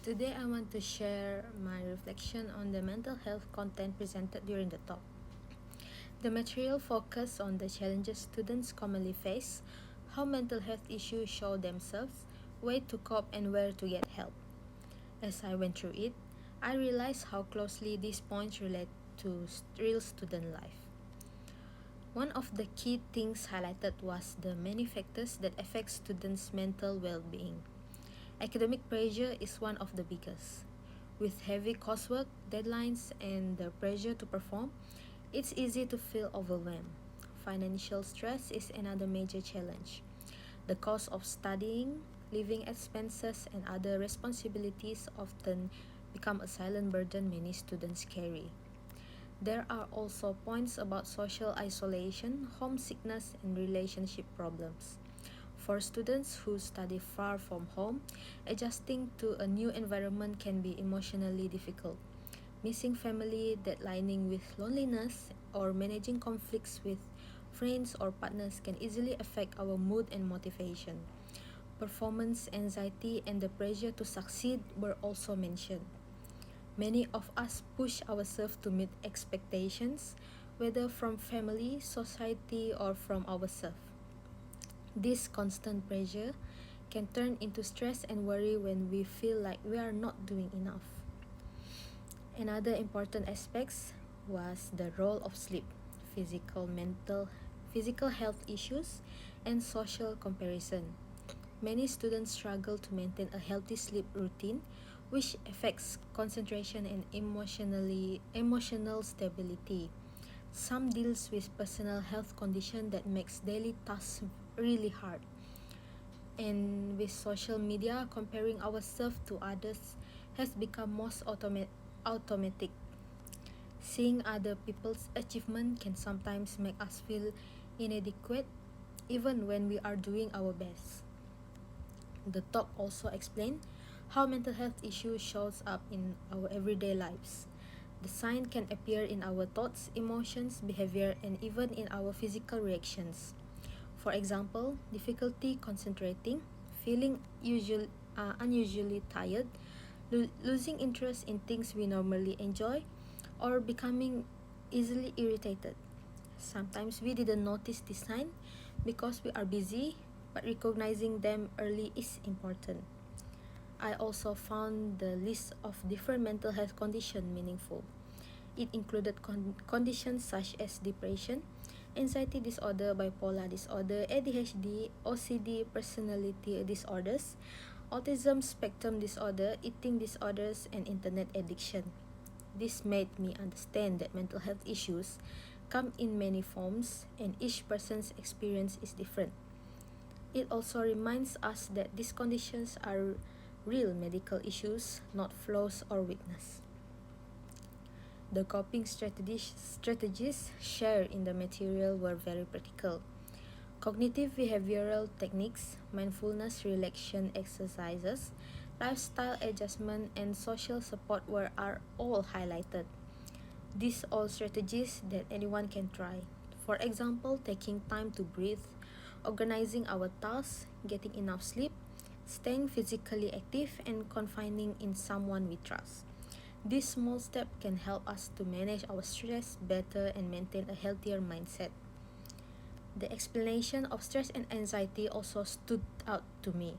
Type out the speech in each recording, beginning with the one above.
Today I want to share my reflection on the mental health content presented during the talk. The material focused on the challenges students commonly face, how mental health issues show themselves, way to cope and where to get help. As I went through it, I realized how closely these points relate to real student life. One of the key things highlighted was the many factors that affect students' mental well-being. Academic pressure is one of the biggest. With heavy coursework, deadlines, and the pressure to perform, it's easy to feel overwhelmed. Financial stress is another major challenge. The cost of studying, living expenses, and other responsibilities often become a silent burden many students carry. There are also points about social isolation, homesickness, and relationship problems. For students who study far from home, adjusting to a new environment can be emotionally difficult. Missing family, deadlining with loneliness, or managing conflicts with friends or partners can easily affect our mood and motivation. Performance anxiety and the pressure to succeed were also mentioned. Many of us push ourselves to meet expectations, whether from family, society, or from ourselves. This constant pressure can turn into stress and worry when we feel like we are not doing enough. Another important aspect was the role of sleep, physical health issues, and social comparison. Many students struggle to maintain a healthy sleep routine, which affects concentration and emotional stability. Some deals with personal health condition that makes daily tasks really hard. And with social media, comparing ourselves to others has become most automatic. Seeing other people's achievement can sometimes make us feel inadequate even when we are doing our best. The talk also explained how mental health issues shows up in our everyday lives. The sign can appear in our thoughts, emotions, behavior, and even in our physical reactions. For example, difficulty concentrating, feeling unusually tired, losing interest in things we normally enjoy, or becoming easily irritated. Sometimes we didn't notice this sign because we are busy, but recognizing them early is important. I also found the list of different mental health conditions meaningful. It included conditions such as depression, anxiety disorder, bipolar disorder, ADHD, OCD, personality disorders, autism spectrum disorder, eating disorders, and internet addiction. This made me understand that mental health issues come in many forms and each person's experience is different. It also reminds us that these conditions are real medical issues, not flaws or weakness. The coping strategies shared in the material were very practical. Cognitive behavioral techniques, mindfulness relaxation exercises, lifestyle adjustment, and social support are all highlighted. These are all strategies that anyone can try. For example, taking time to breathe, organizing our tasks, getting enough sleep, staying physically active, and confining in someone we trust. This small step can help us to manage our stress better and maintain a healthier mindset. The explanation of stress and anxiety also stood out to me.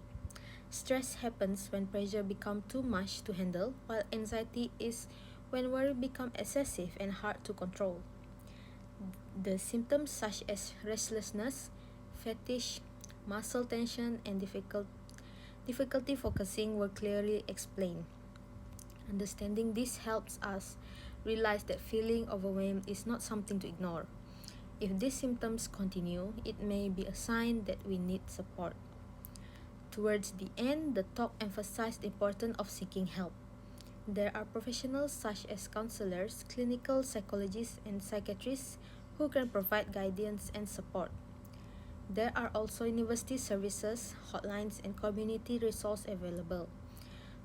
Stress happens when pressure becomes too much to handle, while anxiety is when worry becomes excessive and hard to control. The symptoms such as restlessness, fatigue, muscle tension, and difficulty focusing were clearly explained. Understanding this helps us realize that feeling overwhelmed is not something to ignore. If these symptoms continue, it may be a sign that we need support. Towards the end, the talk emphasized the importance of seeking help. There are professionals such as counselors, clinical psychologists, and psychiatrists who can provide guidance and support. There are also university services, hotlines, and community resources available.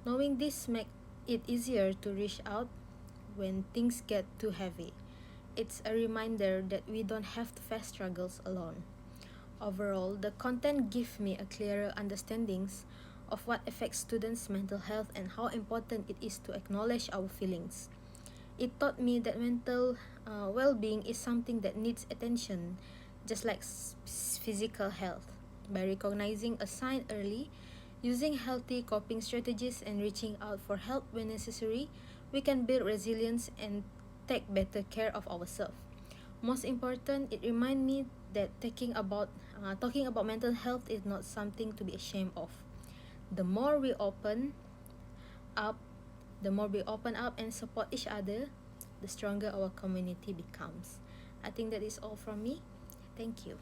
Knowing this makes it easier to reach out when things get too heavy. It's a reminder that we don't have to face struggles alone. Overall, the content gives me a clearer understanding of what affects students' mental health and how important it is to acknowledge our feelings. It taught me that mental well-being is something that needs attention, just like physical health. By recognizing a sign early, using healthy coping strategies, and reaching out for help when necessary, we can build resilience and take better care of ourselves. Most important, it reminds me that talking about mental health is not something to be ashamed of. The more we up, the more we open up and support each other, the stronger our community becomes. I think that is all from me. Thank you.